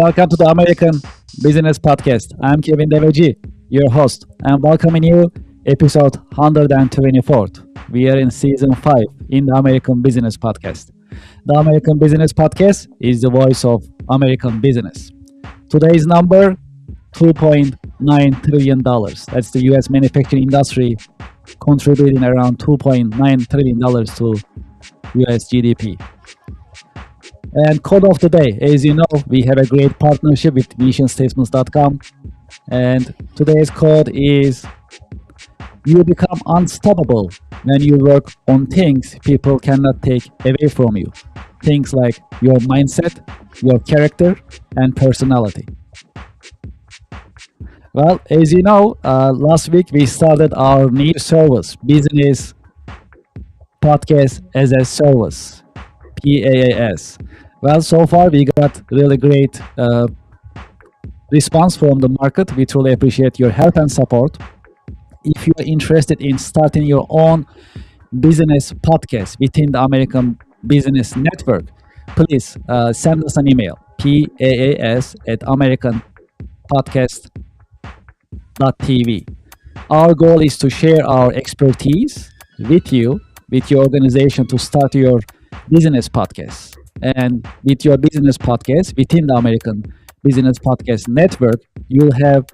welcome to the American Business Podcast. I'm Kevin D, your host. I'm welcoming you episode 124. We are in season 5 in the American Business Podcast. The American Business Podcast is the voice of American business. Today's number $2.9 trillion. That's the US manufacturing industry contributing around $2.9 trillion to US GDP. And code of the day, as you know, we have a great partnership with missionstatements.com. And today's code is: you become unstoppable when you work on things people cannot take away from you. Things like your mindset, your character, and personality. Well, as you know, last week we started our new service, Business Podcast as a Service, PAAS. Well, so far we got really great response from the market. We truly appreciate your help and support. If you're interested in starting your own business podcast within the American Business Network, please send us an email, paas@americanpodcast.tv. Our goal is to share our expertise with you, with your organization, to start your business podcast. And with your business podcast within the American Business Podcast Network, you'll have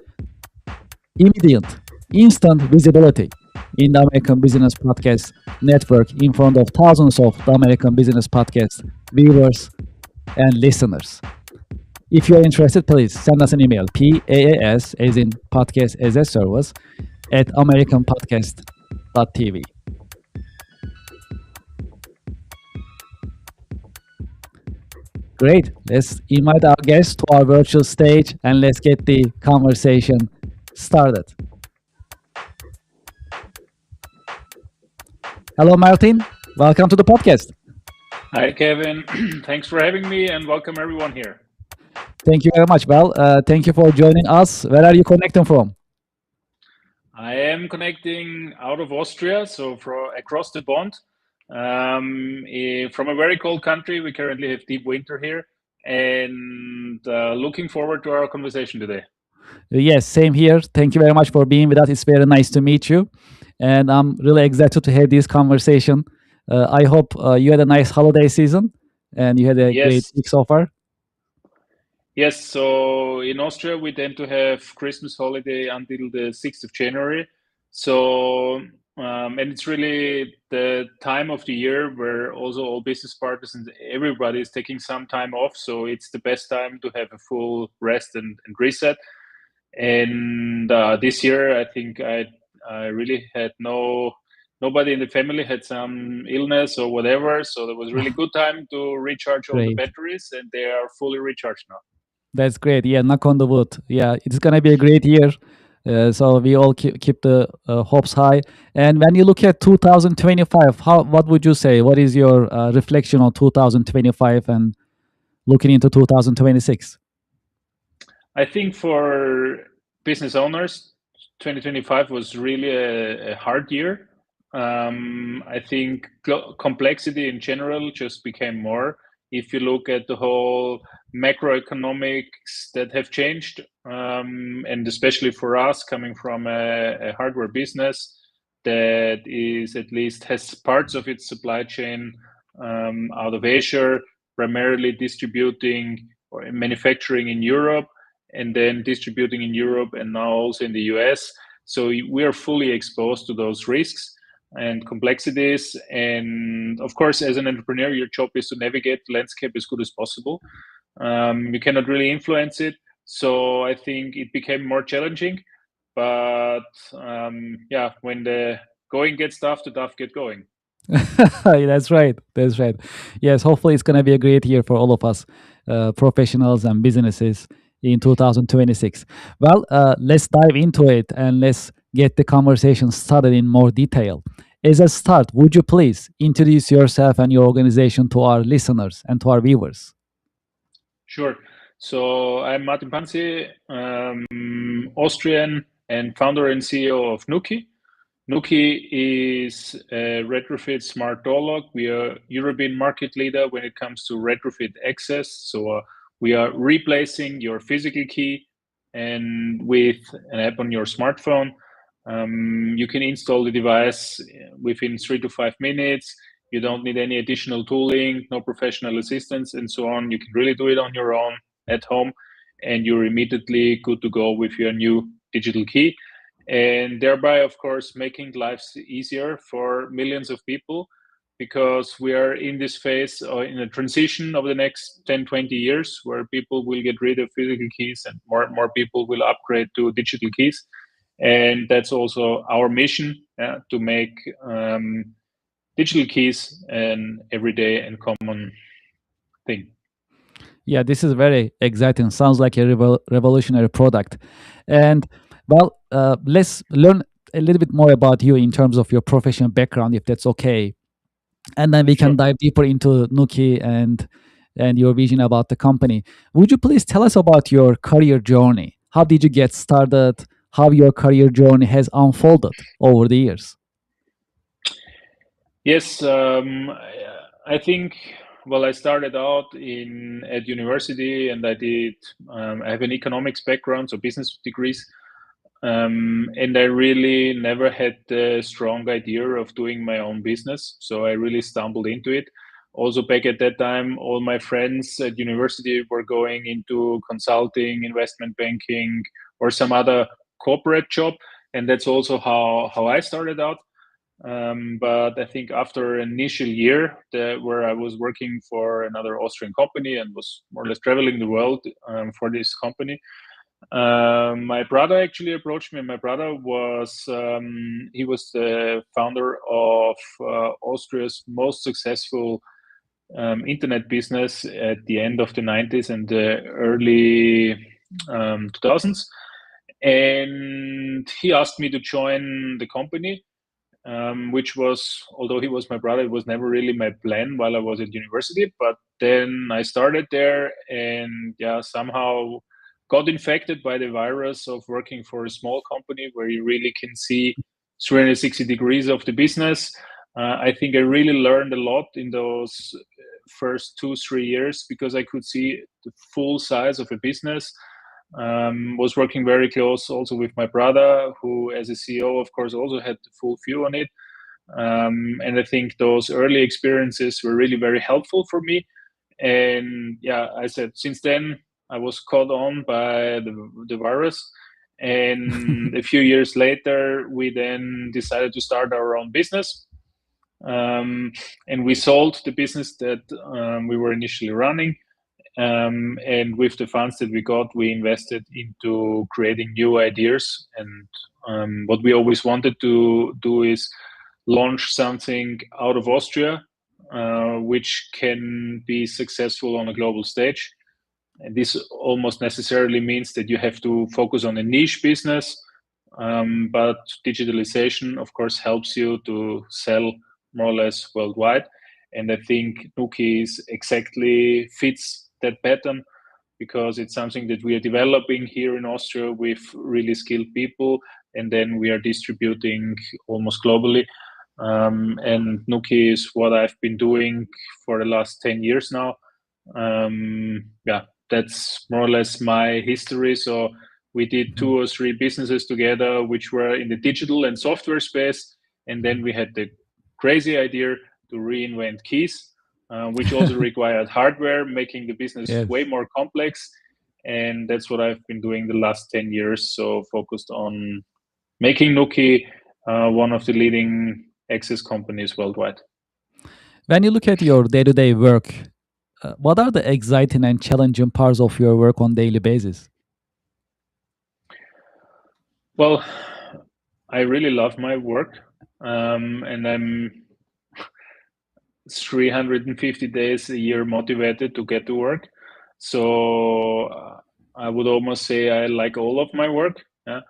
immediate, instant visibility in the American Business Podcast Network in front of thousands of the American Business Podcast viewers and listeners. If you're interested, please send us an email, PAAS, as in podcast as a service, at americanpodcast.tv. Great. Let's invite our guests to our virtual stage and let's get the conversation started. Hello, Martin. Welcome to the podcast. Hi, Kevin. Thanks for having me and welcome everyone here. Thank you very much. Well, thank you for joining us. Where are you connecting from? I am connecting out of Austria, so across the pond. From a very cold country. We currently have deep winter here, and looking forward to our conversation today. Yes, same here. Thank you very much for being with us. It's very nice to meet you, and I'm really excited to have this conversation. I hope you had a nice holiday season and you had a great week so far. Yes, so in Austria we tend to have Christmas holiday until the 6th of January. So and it's really the time of the year where also all business partners and everybody is taking some time off. So it's the best time to have a full rest and reset. And this year, I think I really had nobody in the family had some illness or whatever. So there was really good time to recharge all the batteries, and they are fully recharged now. That's great. Yeah, knock on the wood. Yeah, it's going to be a great year. So we all keep the hopes high. And when you look at 2025, what would you say? What is your reflection on 2025 and looking into 2026? I think for business owners, 2025 was really a hard year. I think complexity in general just became more. If you look at the whole macroeconomics that have changed, and especially for us coming from a hardware business that is at least has parts of its supply chain out of Asia, primarily distributing or manufacturing in Europe, and then distributing in Europe and now also in the US. So we are fully exposed to those risks and complexities. And of course, as an entrepreneur, your job is to navigate the landscape as good as possible. You cannot really influence it. So I think it became more challenging. But yeah, when the going gets tough, the tough get going. That's right. That's right. Yes, hopefully it's going to be a great year for all of us, professionals and businesses in 2026. Well, let's dive into it and let's get the conversation started in more detail. As a start, would you please introduce yourself and your organization to our listeners and to our viewers? Sure. So I'm Martin Pansy, Austrian and founder and CEO of Nuki. Nuki is a retrofit smart door lock. We are European market leader when it comes to retrofit access. So We are replacing your physical key, and with an app on your smartphone, you can install the device within 3 to 5 minutes. You don't need any additional tooling, no professional assistance, and so on. You can really do it on your own at home, and you're immediately good to go with your new digital key, and thereby, of course, making lives easier for millions of people, because we are in this phase in a transition over the next 10, 20 years where people will get rid of physical keys and more people will upgrade to digital keys. And that's also our mission, to make digital keys an everyday and common thing. Yeah, this is very exciting. Sounds like a revolutionary product. And well, let's learn a little bit more about you in terms of your professional background, if that's okay. And then we can Sure. dive deeper into Nuki and your vision about the company. Would you please tell us about your career journey? How did you get started? How your career journey has unfolded over the years? Yes, I think. Well, I started out at university, and I have an economics background, so business degrees, and I really never had the strong idea of doing my own business. So I really stumbled into it. Also, back at that time, all my friends at university were going into consulting, investment banking, or some other corporate job, and that's also how I started out. But I think after an initial year where I was working for another Austrian company and was more or less traveling the world for this company, my brother actually approached me. My brother he was the founder of Austria's most successful internet business at the end of the 90s and the early 2000s. And he asked me to join the company, which was, although he was my brother, it was never really my plan while I was at university. But then I started there, and yeah, somehow got infected by the virus of working for a small company where you really can see 360 degrees of the business. I think I really learned a lot in those first 2, 3 years, because I could see the full size of a business. Was working very close also with my brother, who as a CEO, of course, also had the full view on it. And I think those early experiences were really very helpful for me. And yeah, I said, since then, I was caught on by the virus. And a few years later, we then decided to start our own business. And we sold the business that we were initially running. And with the funds that we got, we invested into creating new ideas. And what we always wanted to do is launch something out of Austria, which can be successful on a global stage. And this almost necessarily means that you have to focus on a niche business. But digitalization, of course, helps you to sell more or less worldwide. And I think Nuki exactly fits that pattern, because it's something that we are developing here in Austria with really skilled people, and then we are distributing almost globally. And Nuki is what I've been doing for the last 10 years now. Yeah, that's more or less my history. So we did 2 or 3 businesses together, which were in the digital and software space. And then we had the crazy idea to reinvent keys, which also required hardware, making the business Yes. way more complex. And that's what I've been doing the last 10 years. So focused on making Nuki one of the leading access companies worldwide. When you look at your day-to-day work, what are the exciting and challenging parts of your work on daily basis? Well, I really love my work, and I'm 350 days a year motivated to get to work. So I would almost say I like all of my work. Yeah.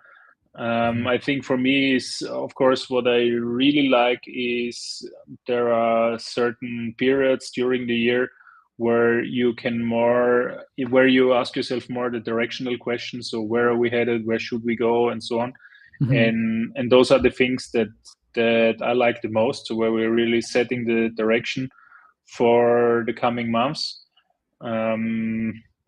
I think for me is, of course, what I really like is there are certain periods during the year where you ask yourself more the directional questions. So where are we headed? Where should we go? And so on. Mhm. And those are the things that I like the most. So where we're really setting the direction for the coming months.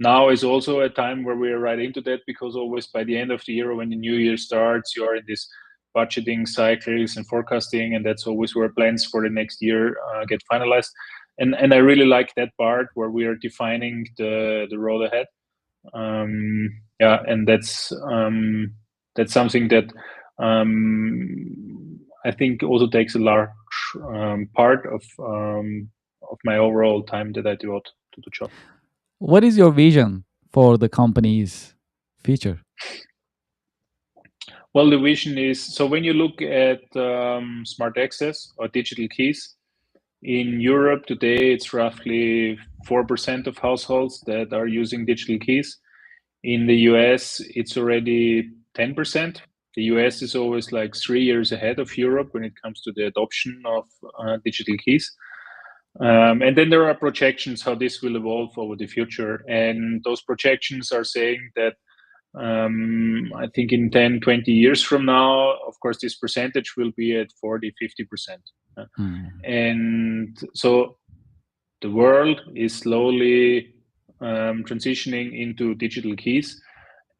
Now is also a time where we are right into that, because always by the end of the year or when the new year starts, you are in this budgeting cycles and forecasting, and that's always where plans for the next year get finalized. And I really like that part where we are defining the road ahead. And that's something that I think also takes a large part of my overall time that I devote to the job. What is your vision for the company's future? Well, the vision is, so when you look at smart access or digital keys, in Europe today, it's roughly 4% of households that are using digital keys. In the US, it's already 10%. The US is always like 3 years ahead of Europe when it comes to the adoption of digital keys. And then there are projections how this will evolve over the future. And those projections are saying that I think in 10, 20 years from now, of course, this percentage will be at 40, 50%. And so the world is slowly transitioning into digital keys.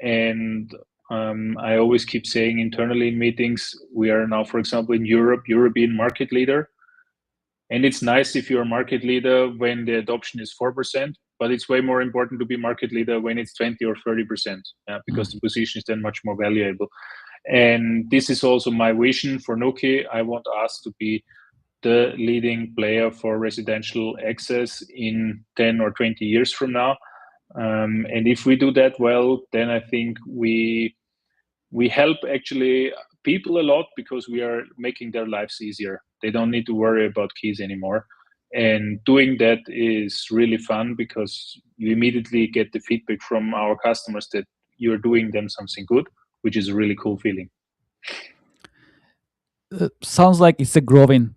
And I always keep saying internally in meetings, we are now, for example, in Europe, European market leader. And it's nice if you're a market leader when the adoption is 4%, but it's way more important to be market leader when it's 20 or 30%, because the position is then much more valuable. And this is also my vision for Nuki. I want us to be the leading player for residential access in 10 or 20 years from now. And if we do that well, then I think we help actually people a lot, because we are making their lives easier. They don't need to worry about keys anymore. And doing that is really fun, because you immediately get the feedback from our customers that you're doing them something good, which is a really cool feeling. Sounds like it's a growing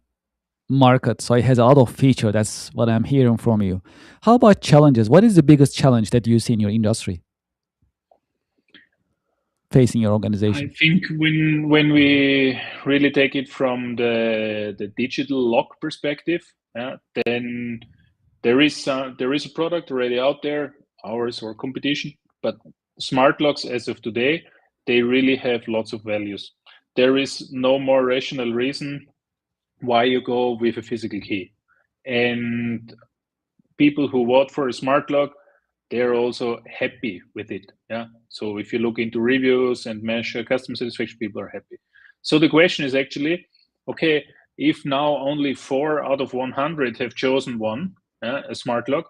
market, so it has a lot of feature. That's what I'm hearing from you. How about challenges? What is the biggest challenge that you see in your industry facing your organization? I think when we really take it from the digital lock perspective, then there is a product already out there, ours or competition, but smart locks as of today, they really have lots of values. There is no more rational reason why you go with a physical key. And people who vote for a smart lock, they're also happy with it. So if you look into reviews and measure customer satisfaction, people are happy. So the question is actually, okay, if now only 4 out of 100 have chosen one, a smart lock,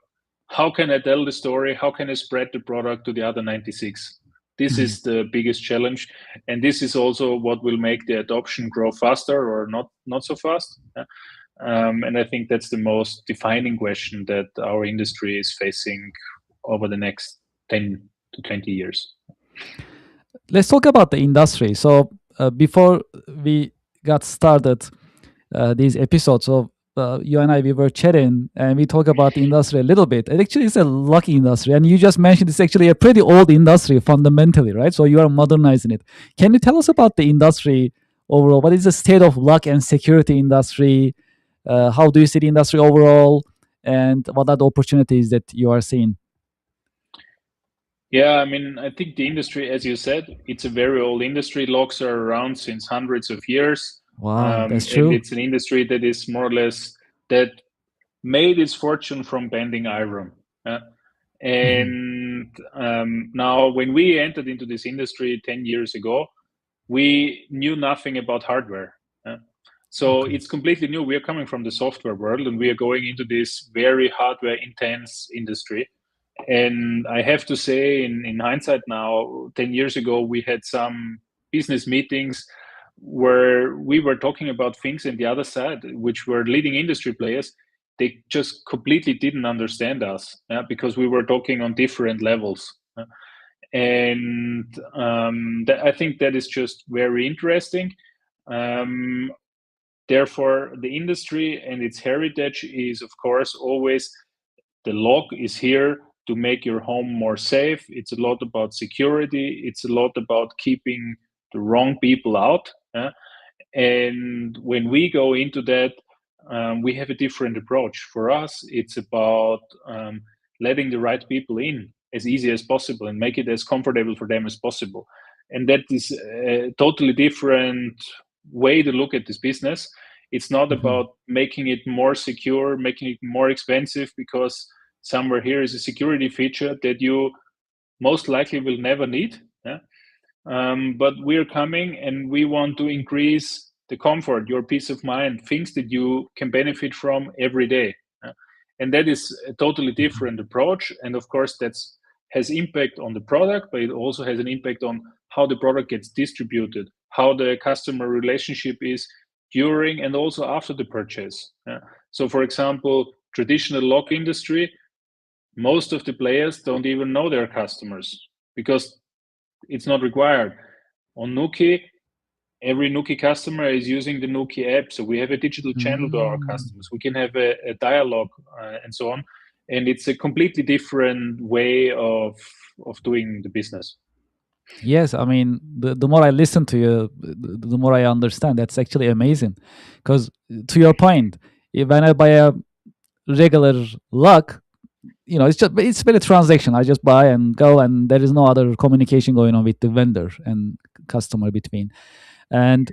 how can I tell the story? How can I spread the product to the other 96? This is the biggest challenge, and this is also what will make the adoption grow faster or not so fast. And I think that's the most defining question that our industry is facing over the next 10 to 20 years. Let's talk about the industry. So before we got started these episodes, so you and I, we were chatting and we talked about the industry a little bit. And actually, it's a lucky industry. And you just mentioned it's actually a pretty old industry fundamentally, right? So you are modernizing it. Can you tell us about the industry overall? What is the state of luck and security industry? How do you see the industry overall? And what are the opportunities that you are seeing? Yeah, I mean, I think the industry, as you said, it's a very old industry. Locks are around since hundreds of years. Wow, that's true. And it's an industry that is more or less that made its fortune from bending iron. And now when we entered into this industry 10 years ago, we knew nothing about hardware. So it's completely new. We are coming from the software world and we are going into this very hardware intense industry. And I have to say, in hindsight now, 10 years ago, we had some business meetings where we were talking about things, and the other side, which were leading industry players, they just completely didn't understand us because we were talking on different levels. And I think that is just very interesting. Therefore, the industry and its heritage is, of course, always the lock is here to make your home more safe. It's a lot about security. It's a lot about keeping the wrong people out. And when we go into that, we have a different approach. For us, it's about letting the right people in. as easy as possible and make it as comfortable for them as possible. And that is a totally different way to look at this business. It's not about making it more secure, making it more expensive, because somewhere here is a security feature that you most likely will never need. Yeah? But we're coming and we want to increase the comfort, your peace of mind, things that you can benefit from every day. And that is a totally different approach. And of course, that's has impact on the product, but it also has an impact on how the product gets distributed, how the customer relationship is during and also after the purchase. So for example, traditional lock industry, most of the players don't even know their customers because it's not required. On Nuki, every Nuki customer is using the Nuki app. So we have a digital channel to our customers. We can have a dialogue and so on. And it's a completely different way of doing the business. Yes, I mean, the more I listen to you, the more I understand. That's actually amazing. Because to your point, when I buy a regular lock, it's very transaction. I just buy and go, and there is no other communication going on with the vendor and customer between. And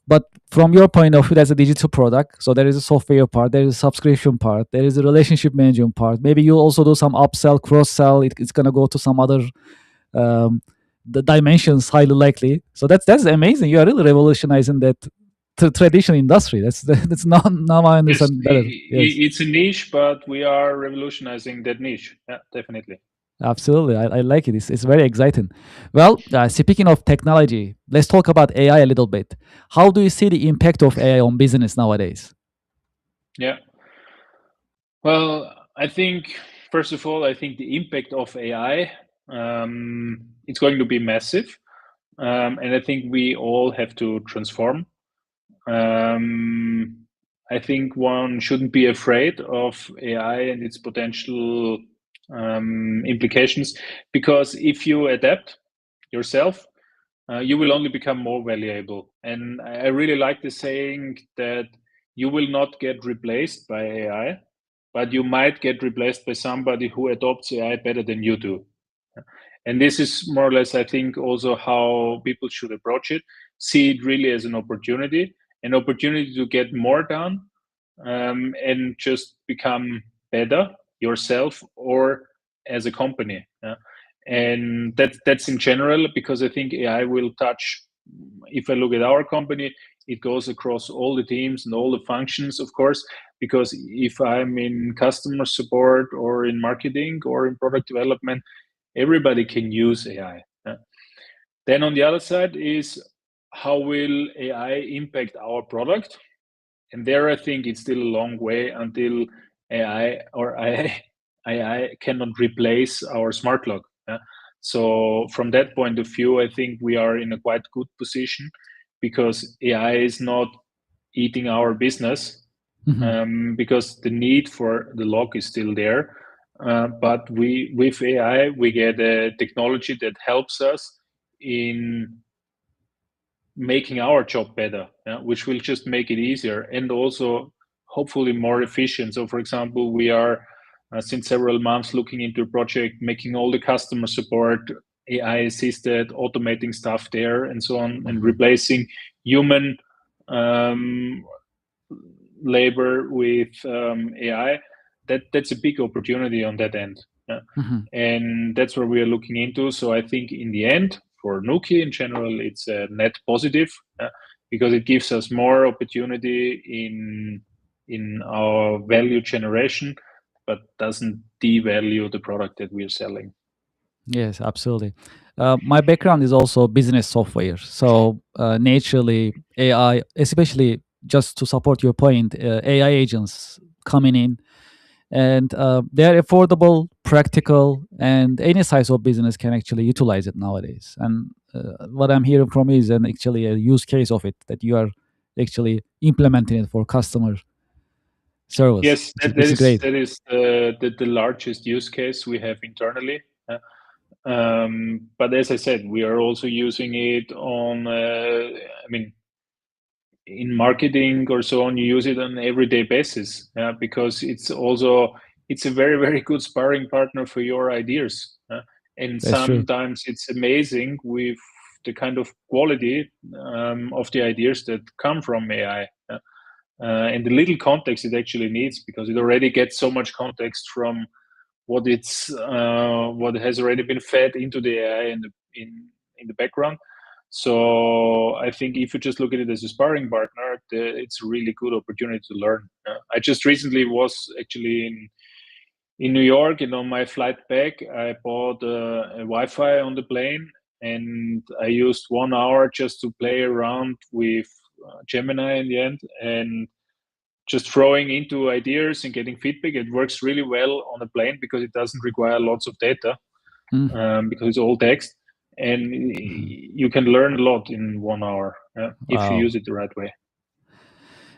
but from your point of view, that's a digital product. So there is a software part, there is a subscription part, there is a relationship management part. Maybe you also do some upsell, cross sell. It's gonna go to some other the dimensions, highly likely. So that's amazing. You are really revolutionizing that traditional industry. That's now I understand better. Yes. It's a niche, but we are revolutionizing that niche. Yeah, definitely. Absolutely, I like it. It's very exciting. Well, speaking of technology, let's talk about AI a little bit. How do you see the impact of AI on business nowadays? Yeah. Well, I think first of all, I think the impact of AI it's going to be massive, and I think we all have to transform. I think one shouldn't be afraid of AI and its potential implications, because if you adapt yourself, you will only become more valuable. And I really like the saying that you will not get replaced by AI, but you might get replaced by somebody who adopts AI better than you do. And this is more or less, I think, also how people should approach it. See it really as an opportunity to get more done, and just become better yourself or as a company. And that's in general, because I think AI will touch, if I look at our company, it goes across all the teams and all the functions, of course, because if I'm in customer support or in marketing or in product development, everybody can use AI. Then on the other side is, how will AI impact our product? And there, I think it's still a long way until AI cannot replace our smart lock. So from that point of view, I think we are in a quite good position, because AI is not eating our business, because the need for the lock is still there. But with AI, we get a technology that helps us in making our job better, which will just make it easier and also hopefully more efficient. So for example, we are since several months looking into a project, making all the customer support AI assisted, automating stuff there and so on, and replacing human labor with AI. That's a big opportunity on that end. And that's where we are looking into. So I think in the end, for Nuki in general, it's a net positive, because it gives us more opportunity in our value generation, but doesn't devalue the product that we are selling. Yes, absolutely. My background is also business software. So naturally, AI, especially just to support your point, AI agents coming in, and they're affordable, practical, and any size of business can actually utilize it nowadays. And what I'm hearing from you is actually a use case of it, that you are actually implementing it for customer service. Yes, that is great. That is the largest use case we have internally. But as I said, we are also using it on, in marketing or so on. You use it on an everyday basis, because it's a very, very good sparring partner for your ideas. And That's true. sometimes it's amazing with the kind of quality of the ideas that come from AI. And the little context it actually needs, because it already gets so much context from what has already been fed into the AI in the background. So I think if you just look at it as a sparring partner, it's a really good opportunity to learn. I just recently was actually in New York, and on my flight back, I bought a Wi-Fi on the plane, and I used 1 hour just to play around with Gemini in the end, and just throwing into ideas and getting feedback. It works really well on a plane because it doesn't require lots of data, because it's all text, and you can learn a lot in 1 hour if you Wow. use it the right way.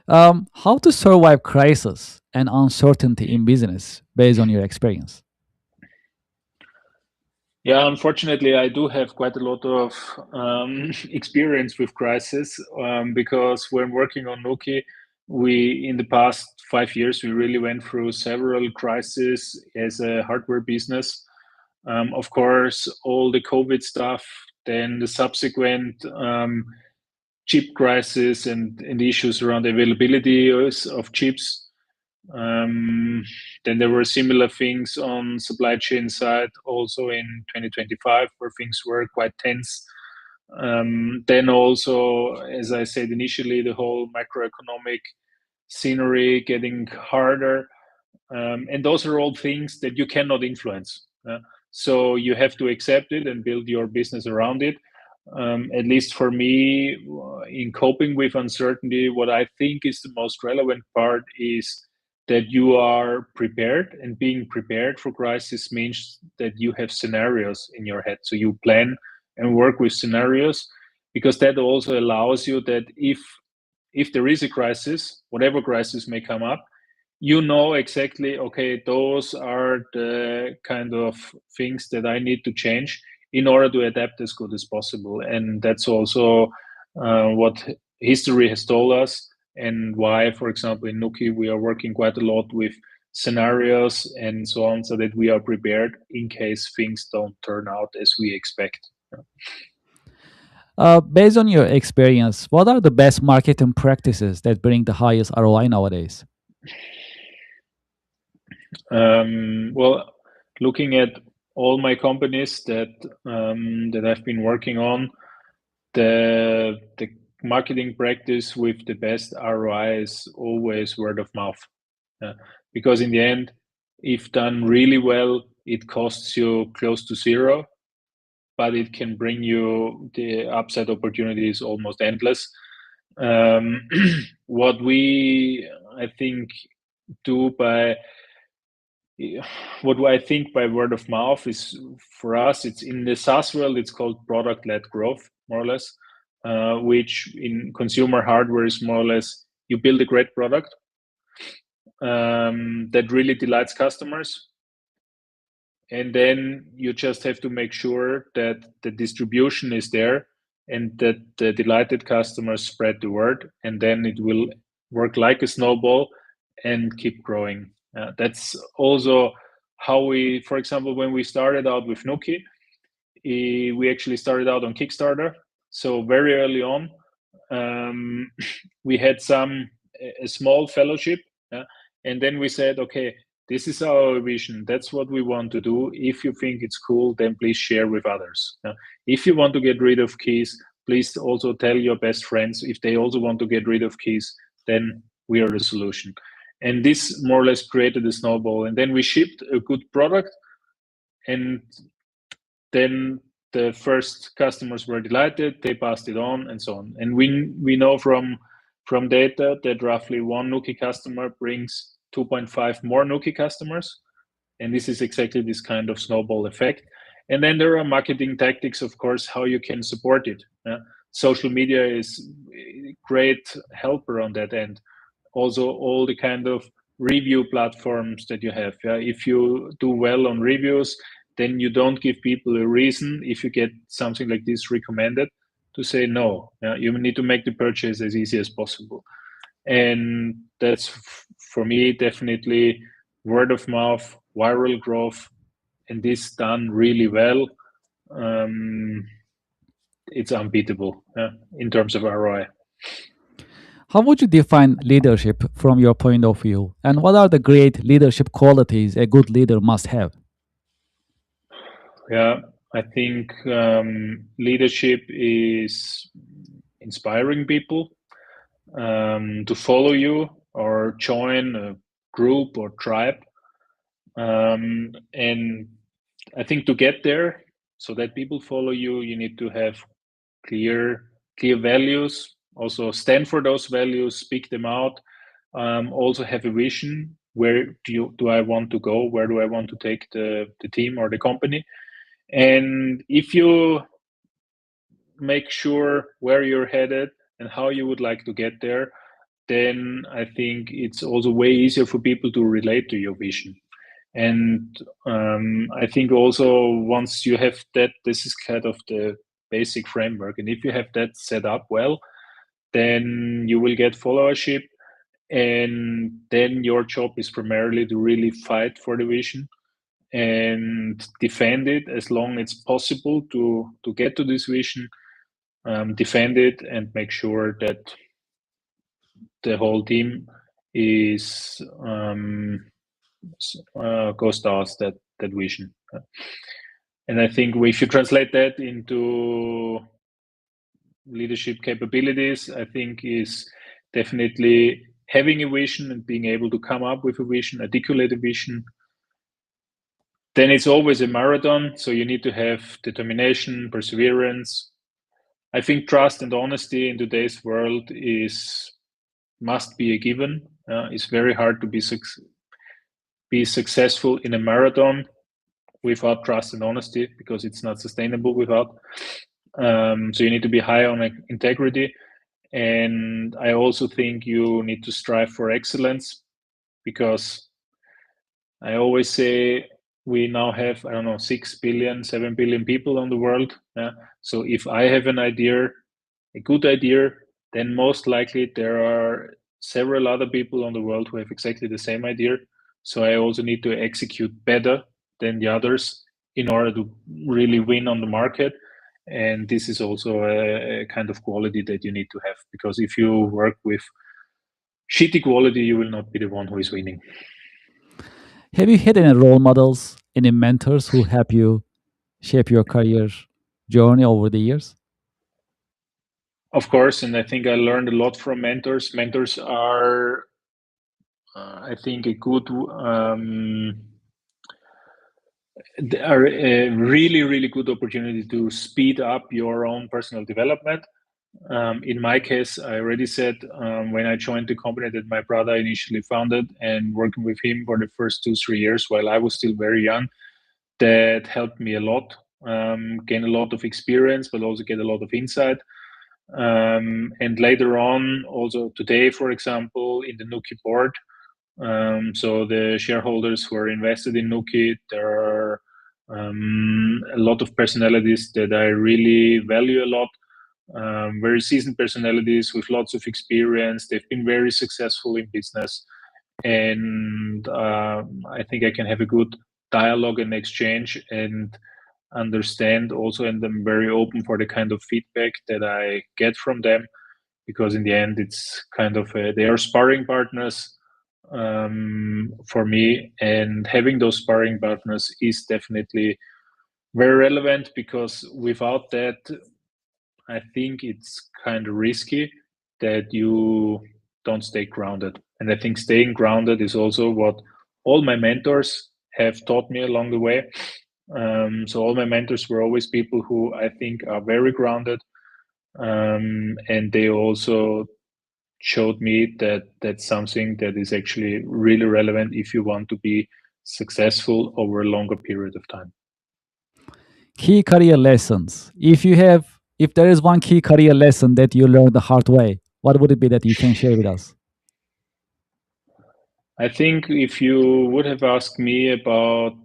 How to survive crisis and uncertainty in business based on your experience? Yeah, unfortunately, I do have quite a lot of experience with crisis, because when working on Nuki, in the past 5 years, we really went through several crises as a hardware business. Of course, all the COVID stuff, then the subsequent chip crisis and the issues around availability of chips. Then there were similar things on supply chain side also in 2025, where things were quite tense. Then also, as I said initially, the whole macroeconomic scenery getting harder. And those are all things that you cannot influence. So you have to accept it and build your business around it. At least for me, in coping with uncertainty, what I think is the most relevant part is that you are prepared, and being prepared for crisis means that you have scenarios in your head. So you plan and work with scenarios, because that also allows you that if there is a crisis, whatever crisis may come up, you know exactly, okay, those are the kind of things that I need to change in order to adapt as good as possible. And that's also what history has told us, and why, for example, in Nuki, we are working quite a lot with scenarios and so on, so that we are prepared in case things don't turn out as we expect. Based on your experience, what are the best marketing practices that bring the highest ROI nowadays? Well, looking at all my companies that I've been working on, the marketing practice with the best ROI is always word of mouth, because in the end, if done really well, it costs you close to zero, but it can bring you the upside opportunities almost endless. What we, I think, do by what I think by word of mouth is, for us, it's in the SaaS world, it's called product-led growth, more or less, which in consumer hardware is more or less you build a great product that really delights customers. And then you just have to make sure that the distribution is there and that the delighted customers spread the word, and then it will work like a snowball and keep growing. That's also how we, for example, when we started out with Nuki, we actually started out on Kickstarter. So very early on, we had a small fellowship, and then we said, okay, this is our vision. That's what we want to do. If you think it's cool, then please share with others. If you want to get rid of keys, please also tell your best friends. If they also want to get rid of keys, then we are the solution. And this more or less created a snowball. And then we shipped a good product, and then the first customers were delighted. They passed it on, and so on. And we know from data that roughly one Nuki customer brings 2.5 more Nuki customers. And this is exactly this kind of snowball effect. And then there are marketing tactics, of course, how you can support it. Social media is a great helper on that end. Also, all the kind of review platforms that you have. If you do well on reviews, then you don't give people a reason, if you get something like this recommended, to say no. You need to make the purchase as easy as possible. And that's, for me, definitely word of mouth, viral growth, and this done really well, it's unbeatable in terms of ROI. How would you define leadership from your point of view? And what are the great leadership qualities a good leader must have? Yeah, I think leadership is inspiring people to follow you or join a group or tribe. And I think to get there, so that people follow you, you need to have clear values. Also stand for those values, speak them out. Also have a vision. Where do I want to go? Where do I want to take the team or the company? And if you make sure where you're headed and how you would like to get there, then I think it's also way easier for people to relate to your vision. And I think also once you have that, this is kind of the basic framework. And if you have that set up well, then you will get followership. And then your job is primarily to really fight for the vision and defend it as long as possible to get to this vision, defend it and make sure that the whole team is goes towards that vision. And I think if you translate that into leadership capabilities, I think is definitely having a vision and being able to come up with a vision, articulate a vision. Then it's always a marathon, so you need to have determination, perseverance. I think trust and honesty in today's world must be a given. It's very hard to be successful in a marathon without trust and honesty because it's not sustainable without. So you need to be high on integrity. And I also think you need to strive for excellence because I always say we now have, 6 billion, 7 billion people on the world. So if I have an idea, a good idea, then most likely there are several other people on the world who have exactly the same idea. So I also need to execute better than the others in order to really win on the market. And this is also a kind of quality that you need to have, because if you work with shitty quality, you will not be the one who is winning. Have you had any role models, any mentors who help you shape your career journey over the years? Of course, and I think I learned a lot from mentors. Mentors are, I think, are a really, really good opportunity to speed up your own personal development. In my case, I already said when I joined the company that my brother initially founded, and working with him for the first 2-3 years while I was still very young, that helped me a lot, gain a lot of experience, but also get a lot of insight. And later on, also today, for example, in the Nuki board, so the shareholders who are invested in Nuki, there are a lot of personalities that I really value a lot. Very seasoned personalities with lots of experience. They've been very successful in business, and I think I can have a good dialogue and exchange and understand also, and I'm very open for the kind of feedback that I get from them, because in the end it's kind of they are sparring partners for me, and having those sparring partners is definitely very relevant, because without that I think it's kind of risky that you don't stay grounded. And I think staying grounded is also what all my mentors have taught me along the way. So all my mentors were always people who I think are very grounded, and they also showed me that that's something that is actually really relevant if you want to be successful over a longer period of time. Key career lessons. If there is one key career lesson that you learned the hard way, what would it be that you can share with us? I think if you would have asked me about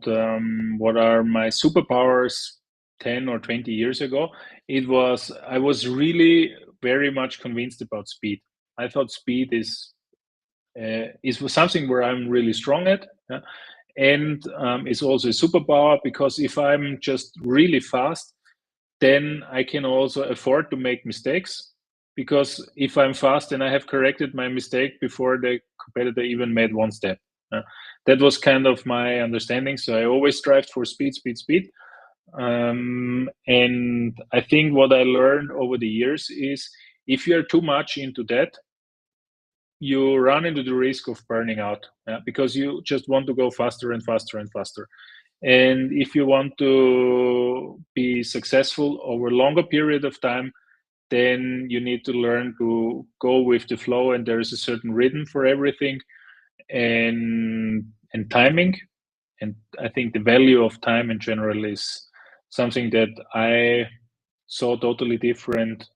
what are my superpowers 10 or 20 years ago, I was really very much convinced about speed. I thought speed is something where I'm really strong at, and is also a superpower, because if I'm just really fast, then I can also afford to make mistakes, because if I'm fast and I have corrected my mistake before the competitor even made one step. That was kind of my understanding. So I always strived for speed, speed, speed. And I think what I learned over the years is, if you're too much into that, you run into the risk of burning out, because you just want to go faster and faster and faster. And if you want to be successful over a longer period of time, then you need to learn to go with the flow, and there is a certain rhythm for everything, and timing. And I think the value of time in general is something that I saw totally different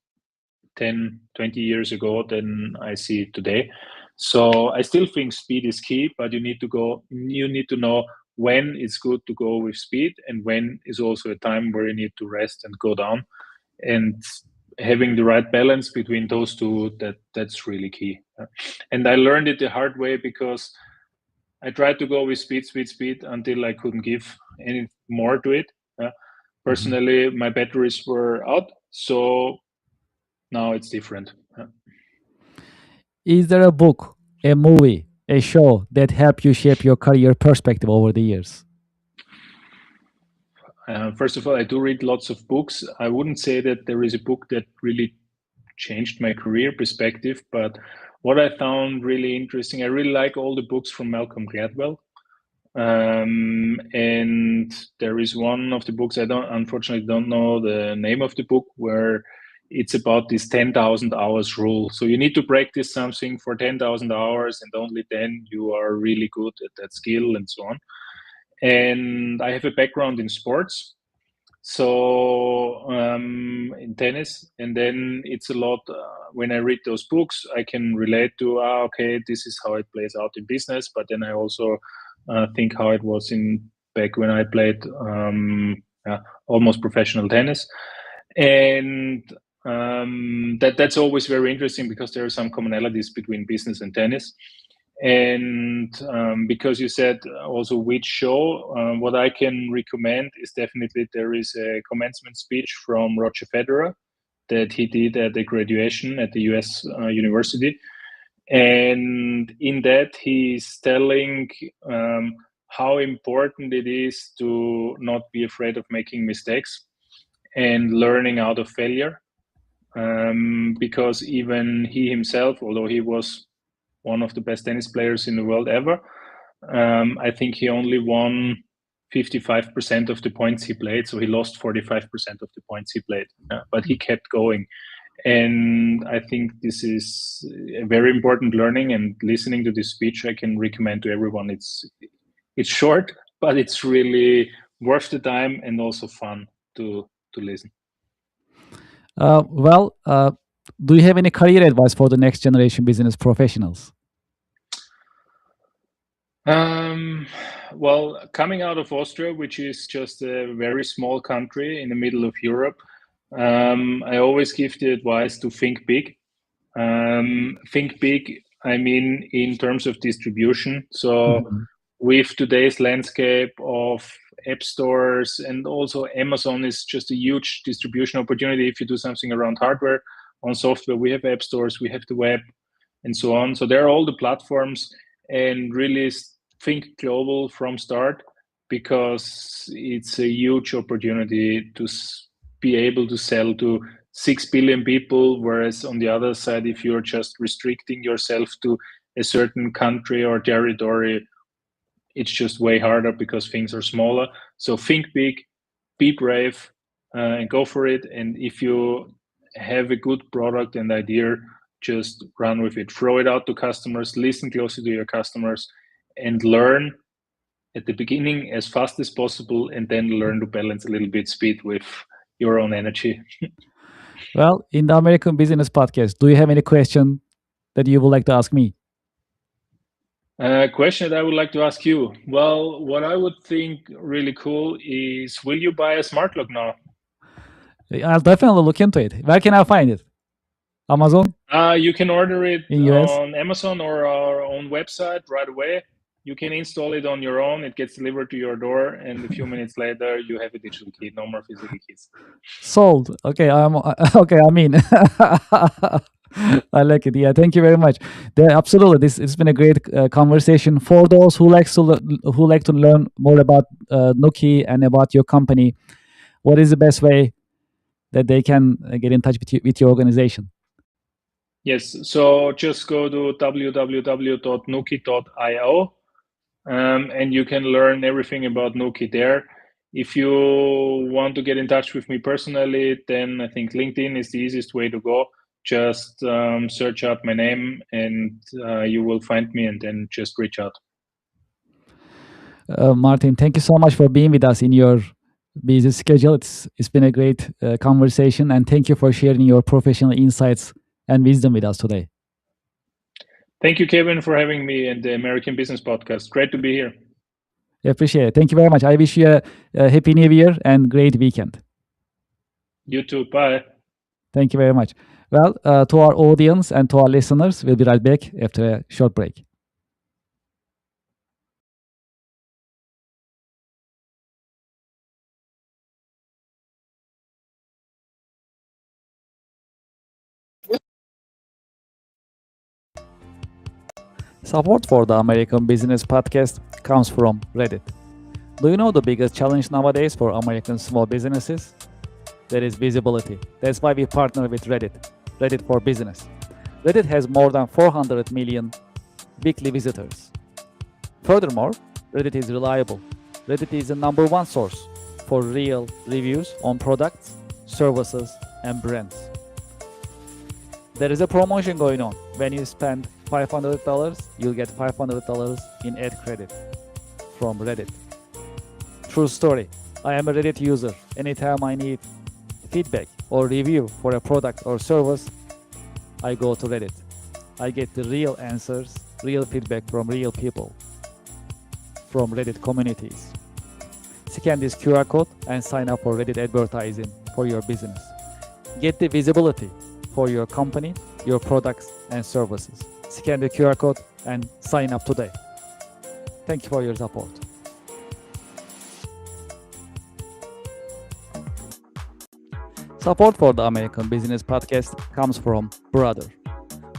10, 20 years ago than I see it today. So I still think speed is key, but you need to know when it's good to go with speed, and when is also a time where you need to rest and go down. And having the right balance between those two, that's really key. And I learned it the hard way, because I tried to go with speed, speed, speed until I couldn't give any more to it. Personally, my batteries were out, so now it's different. Is there a book, a movie, a show that helped you shape your career perspective over the years? First of all, I do read lots of books. I wouldn't say that there is a book that really changed my career perspective, but what I found really interesting, I really like all the books from Malcolm Gladwell. And there is one of the books, I unfortunately don't know the name of the book, where it's about this 10,000 hours rule. So you need to practice something for 10,000 hours, and only then you are really good at that skill, and so on. And I have a background in sports, so in tennis, and then it's a lot, when I read those books, I can relate to, okay, this is how it plays out in business, but then I also think how it was back when I played almost professional tennis. And that's always very interesting, because there are some commonalities between business and tennis. And because you said also which show, what I can recommend is definitely, there is a commencement speech from Roger Federer that he did at the graduation at the US university. And in that, he's telling how important it is to not be afraid of making mistakes and learning out of failure. Because even he himself, although he was one of the best tennis players in the world ever, I think he only won 55% of the points he played. So he lost 45% of the points he played, but he kept going. And I think this is a very important learning, and listening to this speech, I can recommend to everyone. It's short, but it's really worth the time, and also fun to listen. Do you have any career advice for the next generation business professionals? Well, coming out of Austria, which is just a very small country in the middle of Europe, I always give the advice to think big. Think big, I mean, in terms of distribution. So with today's landscape of app stores, and also Amazon is just a huge distribution opportunity if you do something around hardware. On software, we have app stores, we have the web, and so on. So there are all the platforms, and really think global from start, because it's a huge opportunity to be able to sell to 6 billion people. Whereas on the other side, if you're just restricting yourself to a certain country or territory, it's just way harder, because things are smaller. So think big, be brave, and go for it. And if you have a good product and idea, just run with it. Throw it out to customers, listen closely to your customers, and learn at the beginning as fast as possible, and then learn to balance a little bit speed with your own energy. Well, in the American Business Podcast, do you have any question that you would like to ask me? A question that I would like to ask you. Well, what I would think really cool is, will you buy a smart lock now? I'll definitely look into it. Where can I find it? Amazon? You can order it In US? on Amazon or our own website right away. You can install it on your own. It gets delivered to your door, and a few minutes later, you have a digital key. No more physical keys. Sold. Okay, okay. I mean, I like it. Yeah, thank you very much. Absolutely, this it's been a great conversation. For those who like to learn more about Nuki and about your company, what is the best way that they can get in touch with your organization? Yes, so just go to www.nuki.io, and you can learn everything about Nuki there. If you want to get in touch with me personally, then I think LinkedIn is the easiest way to go. Just search up my name, and you will find me, and then just reach out. Martin, thank you so much for being with us in your busy schedule. It's been a great conversation, and thank you for sharing your professional insights and wisdom with us today. Thank you, Kevin, for having me and the American Business Podcast. Great to be here. I appreciate it. Thank you very much. I wish you a happy new year and great weekend. You too. Bye. Thank you very much. Well, to our audience and to our listeners, we'll be right back after a short break. Support for the American Business Podcast comes from Reddit. Do you know the biggest challenge nowadays for American small businesses? That is visibility. That's why we partner with Reddit for Business. Reddit has more than 400 million weekly visitors. Furthermore, Reddit is reliable. Reddit is the number one source for real reviews on products, services, and brands. There is a promotion going on. When you spend $500, you'll get $500 in ad credit from Reddit. True story. I am a Reddit user. Anytime I need feedback or review for a product or service, I go to Reddit. I get the real answers, real feedback from real people, from Reddit communities. Scan this QR code and sign up for Reddit advertising for your business. Get the visibility for your company, your products and services. Scan the QR code and sign up today. Thank you for your support. Support for the American Business Podcast comes from Brother.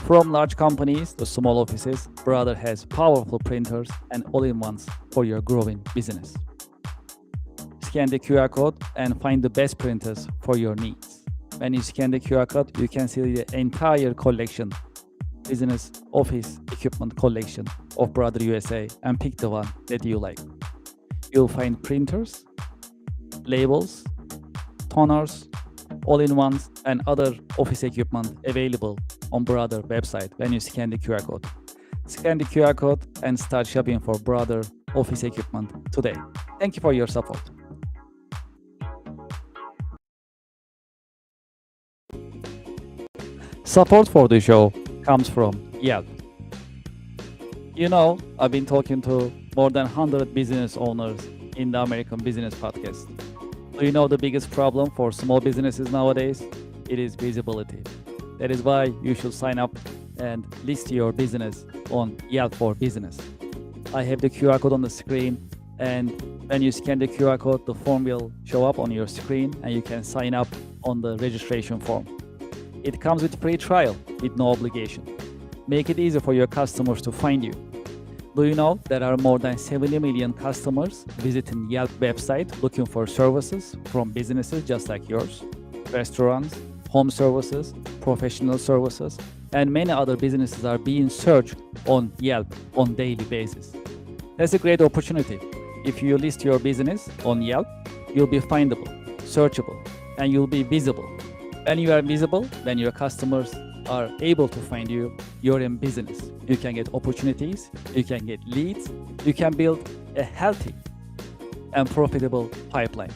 From large companies to small offices, Brother has powerful printers and all-in-ones for your growing business. Scan the QR code and find the best printers for your needs. When you scan the QR code, you can see the entire collection, business office equipment collection of Brother USA, and pick the one that you like. You'll find printers, labels, toners, all-in-ones, and other office equipment available on Brother website when you scan the QR code. Scan the QR code and start shopping for Brother office equipment today. Thank you for your support. Support for the show comes from Yelp. You know, I've been talking to more than 100 business owners in the American Business Podcast. Do you know the biggest problem for small businesses nowadays? It is visibility. That is why you should sign up and list your business on Yelp for Business. I have the QR code on the screen, and when you scan the QR code, the form will show up on your screen and you can sign up on the registration form. It comes with free trial with no obligation. Make it easy for your customers to find you. Do you know there are more than 70 million customers visiting Yelp website looking for services from businesses just like yours? Restaurants, home services, professional services, and many other businesses are being searched on Yelp on daily basis. That's a great opportunity. If you list your business on Yelp, you'll be findable, searchable, and you'll be visible. When you are visible, when your customers are able to find you, you're in business. You can get opportunities, you can get leads, you can build a healthy and profitable pipeline.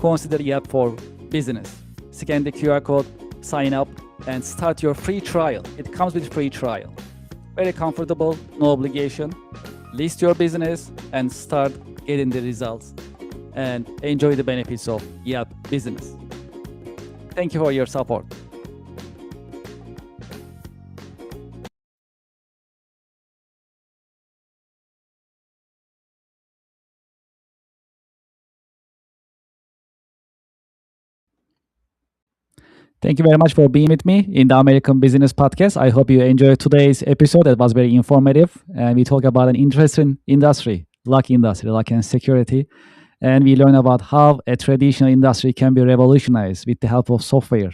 Consider Yelp for Business. Scan the QR code, sign up, and start your free trial. It comes with free trial. Very comfortable, no obligation. List your business and start getting the results and enjoy the benefits of Yelp Business. Thank you for your support. Thank you very much for being with me in the American Business Podcast. I hope you enjoyed today's episode. It was very informative. And we talk about an interesting industry, luck and security. And we learn about how a traditional industry can be revolutionized with the help of software,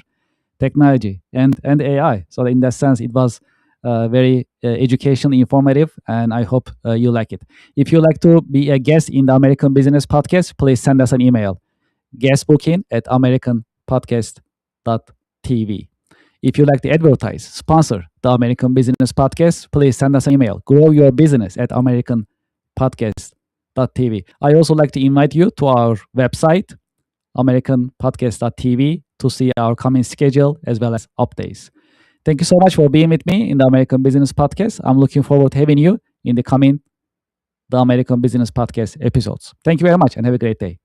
technology, and AI. So in that sense, it was very educational, informative, and I hope you like it. If you like to be a guest in the American Business Podcast, please send us an email, guestbooking@americanpodcast.tv. If you like to advertise, sponsor the American Business Podcast, please send us an email, growyourbusiness@americanpodcast.tv. I also like to invite you to our website, americanpodcast.tv, to see our coming schedule as well as updates. Thank you so much for being with me in the American Business Podcast. I'm looking forward to having you in the American Business Podcast episodes. Thank you very much and have a great day.